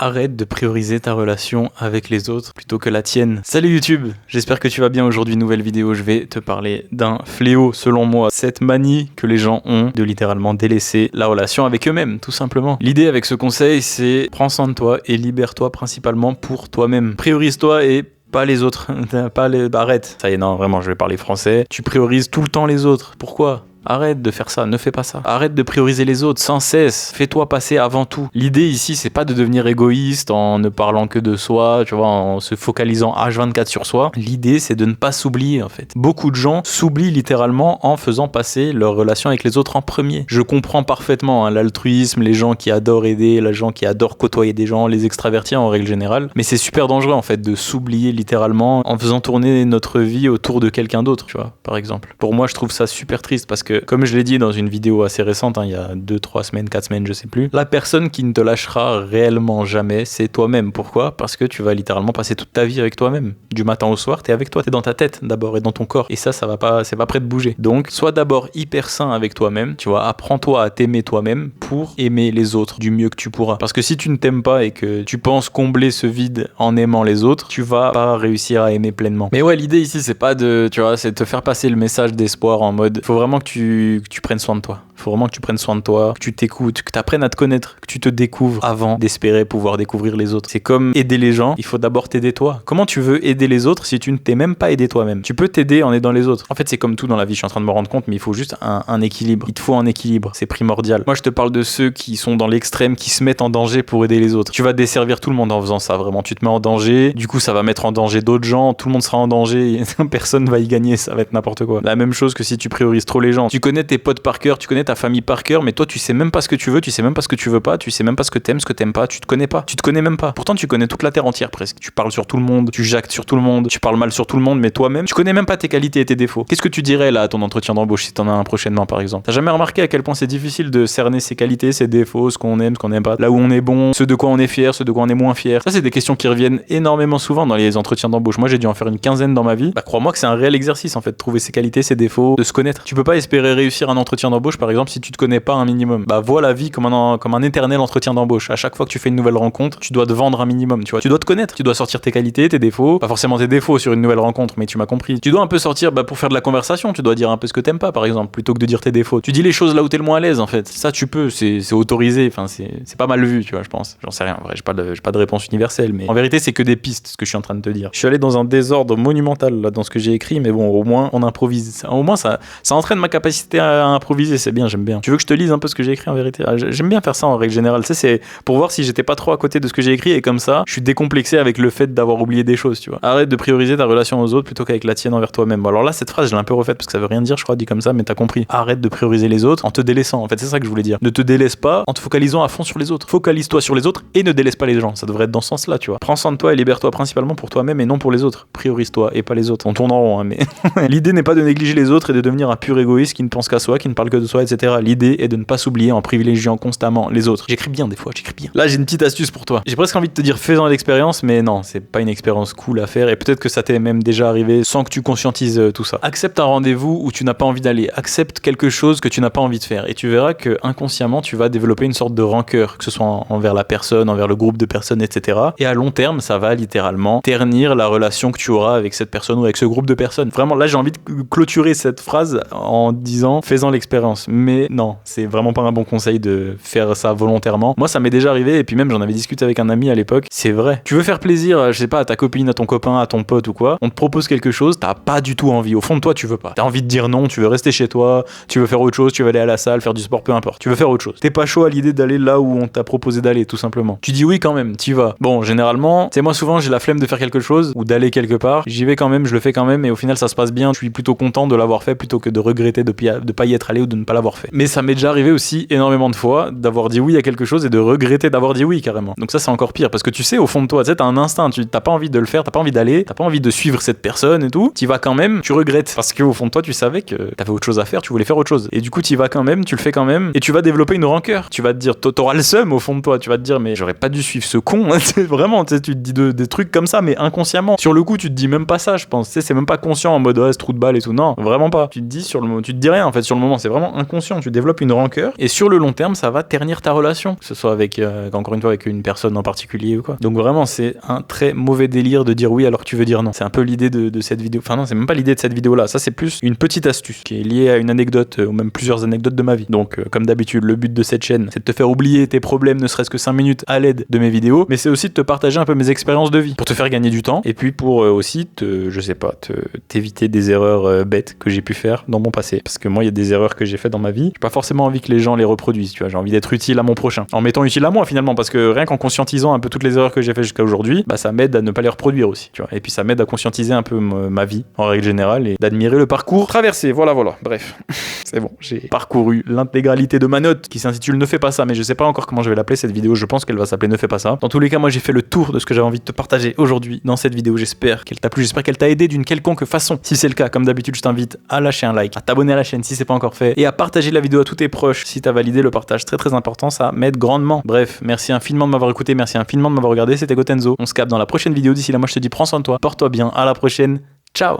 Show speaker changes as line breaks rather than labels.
Arrête de prioriser ta relation avec les autres plutôt que la tienne. Salut YouTube, j'espère que tu vas bien. Aujourd'hui, nouvelle vidéo, je vais te parler d'un fléau selon moi. Cette manie que les gens ont de littéralement délaisser la relation avec eux-mêmes, tout simplement. L'idée avec ce conseil, c'est prends soin de toi et libère-toi principalement pour toi-même. Priorise-toi et pas les autres. Arrête. Ça y est, non, vraiment, je vais parler français. Tu priorises tout le temps les autres. Pourquoi ? Arrête de faire ça, ne fais pas ça. Arrête de prioriser les autres sans cesse. Fais-toi passer avant tout. L'idée ici, c'est pas de devenir égoïste en ne parlant que de soi, tu vois, en se focalisant H24 sur soi. L'idée, c'est de ne pas s'oublier, en fait. Beaucoup de gens s'oublient littéralement en faisant passer leur relation avec les autres en premier. Je comprends parfaitement l'altruisme, les gens qui adorent aider, les gens qui adorent côtoyer des gens, les extravertis en règle générale. Mais c'est super dangereux, en fait, de s'oublier littéralement en faisant tourner notre vie autour de quelqu'un d'autre, tu vois, par exemple. Pour moi, je trouve ça super triste parce que, comme je l'ai dit dans une vidéo assez récente, il y a 2, 3 semaines, 4 semaines, je sais plus, la personne qui ne te lâchera réellement jamais, c'est toi-même. Pourquoi ? Parce que tu vas littéralement passer toute ta vie avec toi-même. Du matin au soir, t'es avec toi, t'es dans ta tête d'abord et dans ton corps. Et ça va pas, c'est pas prêt de bouger. Donc, sois d'abord hyper sain avec toi-même, tu vois, apprends-toi à t'aimer toi-même pour aimer les autres du mieux que tu pourras. Parce que si tu ne t'aimes pas et que tu penses combler ce vide en aimant les autres, tu vas pas réussir à aimer pleinement. Mais ouais, l'idée ici, c'est pas de, tu vois, c'est de te faire passer le message d'espoir en mode, faut vraiment que tu prennes soin de toi. Faut vraiment que tu prennes soin de toi, que tu t'écoutes, que tu apprennes à te connaître, que tu te découvres avant d'espérer pouvoir découvrir les autres. C'est comme aider les gens, il faut d'abord t'aider toi. Comment tu veux aider les autres si tu ne t'es même pas aidé toi-même ? Tu peux t'aider en aidant les autres. En fait, c'est comme tout dans la vie, je suis en train de me rendre compte, mais il faut juste un équilibre. Il te faut un équilibre, c'est primordial. Moi, je te parle de ceux qui sont dans l'extrême, qui se mettent en danger pour aider les autres. Tu vas desservir tout le monde en faisant ça, vraiment. Tu te mets en danger, du coup, ça va mettre en danger d'autres gens, tout le monde sera en danger, personne va y gagner, ça va être n'importe quoi. La même chose que si tu priorises trop les gens. Tu connais tes potes par cœur, tu connais ta famille par cœur, mais toi tu sais même pas ce que tu veux, tu sais même pas ce que tu veux pas, tu sais même pas ce que t'aimes pas, tu te connais pas, tu te connais même pas. Pourtant tu connais toute la terre entière presque. Tu parles sur tout le monde, tu jactes sur tout le monde, tu parles mal sur tout le monde, mais toi-même, tu connais même pas tes qualités et tes défauts. Qu'est-ce que tu dirais là à ton entretien d'embauche si t'en as un prochainement par exemple ? T'as jamais remarqué à quel point c'est difficile de cerner ses qualités, ses défauts, ce qu'on aime, ce qu'on aime pas, là où on est bon, ce de quoi on est fier, ce de quoi on est moins fier. Ça c'est des questions qui reviennent énormément souvent dans les entretiens d'embauche. Moi j'ai dû en faire une quinzaine dans ma vie. Bah crois-moi que c'est un réel exercice en fait, trouver ses qualités, ses défauts, de se connaître. Tu peux pas espérer réussir un entretien d'embauche par exemple si tu te connais pas un minimum. Bah vois la vie comme un éternel entretien d'embauche. À chaque fois que tu fais une nouvelle rencontre, tu dois te vendre un minimum, tu vois. Tu dois te connaître, tu dois sortir tes qualités, tes défauts, pas forcément tes défauts sur une nouvelle rencontre, mais tu m'as compris. Tu dois un peu sortir pour faire de la conversation, tu dois dire un peu ce que t'aimes pas par exemple, plutôt que de dire tes défauts. Tu dis les choses là où t'es le moins à l'aise en fait. Ça tu peux, c'est autorisé, enfin c'est pas mal vu, tu vois, je pense. J'en sais rien, en vrai, j'ai pas de réponse universelle, mais en vérité c'est que des pistes ce que je suis en train de te dire. Je suis allé dans un désordre monumental là dans ce que j'ai écrit, mais bon, au moins on improvise. Au moins ça entraîne ma capacité à improviser, c'est bien, j'aime bien. Tu veux que je te lise un peu ce que j'ai écrit en vérité ? J'aime bien faire ça en règle générale, tu sais, c'est pour voir si j'étais pas trop à côté de ce que j'ai écrit et comme ça, je suis décomplexé avec le fait d'avoir oublié des choses, tu vois. Arrête de prioriser ta relation aux autres plutôt qu'avec la tienne envers toi-même. Bon, alors là, cette phrase, je l'ai un peu refaite parce que ça veut rien dire, je crois, dit comme ça, mais t'as compris. Arrête de prioriser les autres en te délaissant. En fait, c'est ça que je voulais dire. Ne te délaisse pas en te focalisant à fond sur les autres. Focalise-toi sur les autres et ne délaisse pas les gens. Ça devrait être dans ce sens-là, tu vois. Prends soin de toi et libère-toi principalement pour toi-même et non pour les autres. Priorise-toi et pas les autres. On tourne en rond, hein, mais l'idée n'est pas de négliger les autres et de devenir un pur égoïste qui ne pense qu'à soi, qui ne parle que de soi, etc. L'idée est de ne pas s'oublier en privilégiant constamment les autres. J'écris bien des fois, j'écris bien. Là, j'ai une petite astuce pour toi. J'ai presque envie de te dire fais-en l'expérience, mais non, c'est pas une expérience cool à faire et peut-être que ça t'est même déjà arrivé sans que tu conscientises tout ça. Accepte un rendez-vous où tu n'as pas envie d'aller. Accepte quelque chose que tu n'as pas envie de faire et tu verras que inconsciemment, tu vas développer une sorte de rancœur, que ce soit envers la personne, envers le groupe de personnes, etc. Et à long terme, ça va littéralement ternir la relation que tu auras avec cette personne ou avec ce groupe de personnes. Vraiment, là, j'ai envie de clôturer cette phrase en disant fais-en l'expérience. Mais non, c'est vraiment pas un bon conseil de faire ça volontairement. Moi, ça m'est déjà arrivé et puis même j'en avais discuté avec un ami à l'époque. C'est vrai. Tu veux faire plaisir, je sais pas, à ta copine, à ton copain, à ton pote ou quoi. On te propose quelque chose, t'as pas du tout envie. Au fond de toi, tu veux pas. T'as envie de dire non, tu veux rester chez toi, tu veux faire autre chose, tu veux aller à la salle, faire du sport, peu importe. Tu veux faire autre chose. T'es pas chaud à l'idée d'aller là où on t'a proposé d'aller, tout simplement. Tu dis oui quand même, t'y vas. Bon, généralement, c'est moi souvent j'ai la flemme de faire quelque chose ou d'aller quelque part. J'y vais quand même, je le fais quand même et au final ça se passe bien. Je suis plutôt content de l'avoir fait plutôt que de regretter de pas y être allé ou de ne pas l'avoir fait. Mais ça m'est déjà arrivé aussi énormément de fois d'avoir dit oui à quelque chose et de regretter d'avoir dit oui carrément. Donc ça c'est encore pire parce que tu sais au fond de toi, tu sais, t'as un instinct, t'as pas envie de le faire, t'as pas envie d'aller, t'as pas envie de suivre cette personne et tout. T'y vas quand même, tu regrettes parce que au fond de toi tu savais que t'avais autre chose à faire, tu voulais faire autre chose. Et du coup t'y vas quand même, tu le fais quand même et tu vas développer une rancœur. Tu vas te dire, t'auras le seum au fond de toi, tu vas te dire mais j'aurais pas dû suivre ce con. Vraiment, tu te dis des trucs comme ça mais inconsciemment. Sur le coup tu te dis même pas ça, je pense. Tu sais, c'est même pas conscient en mode ouais, ce trou de balle et tout. Non, vraiment pas. Tu te dis sur le moment, tu te dis rien en fait sur le moment, c'est vraiment inconscient. inconscient. Tu développes une rancœur et sur le long terme, ça va ternir ta relation, que ce soit avec, encore une fois, avec une personne en particulier ou quoi. Donc vraiment, c'est un très mauvais délire de dire oui alors que tu veux dire non. C'est un peu l'idée de cette vidéo. Enfin non, c'est même pas l'idée de cette vidéo là. Ça, c'est plus une petite astuce qui est liée à une anecdote ou même plusieurs anecdotes de ma vie. Donc comme d'habitude, le but de cette chaîne, c'est de te faire oublier tes problèmes ne serait-ce que 5 minutes à l'aide de mes vidéos, mais c'est aussi de te partager un peu mes expériences de vie pour te faire gagner du temps et puis pour aussi je sais pas, t'éviter des erreurs bêtes que j'ai pu faire dans mon passé. Parce que moi, il y a des erreurs que j'ai faites dans ma vie. J'ai pas forcément envie que les gens les reproduisent, tu vois. J'ai envie d'être utile à mon prochain. En m'étant utile à moi finalement, parce que rien qu'en conscientisant un peu toutes les erreurs que j'ai fait jusqu'à aujourd'hui, bah ça m'aide à ne pas les reproduire aussi, tu vois. Et puis ça m'aide à conscientiser un peu ma vie en règle générale et d'admirer le parcours traversé. Voilà. Bref, c'est bon. J'ai parcouru l'intégralité de ma note qui s'intitule Ne fais pas ça, mais je sais pas encore comment je vais l'appeler cette vidéo. Je pense qu'elle va s'appeler Ne fais pas ça. Dans tous les cas, moi j'ai fait le tour de ce que j'avais envie de te partager aujourd'hui dans cette vidéo. J'espère qu'elle t'a plu, j'espère qu'elle t'a aidé d'une quelconque façon. Si c'est le cas, comme d'habitude, je t'invite à lâcher un like, à t'abonner à la chaîne si c'est pas encore fait et à partager la vidéo à tous tes proches si t'as validé le partage. Très important, ça m'aide grandement. Bref, merci infiniment de m'avoir écouté, merci infiniment de m'avoir regardé. C'était Gotenzo. On se capte dans la prochaine vidéo. D'ici là, moi je te dis prends soin de toi, porte-toi bien. À la prochaine. Ciao.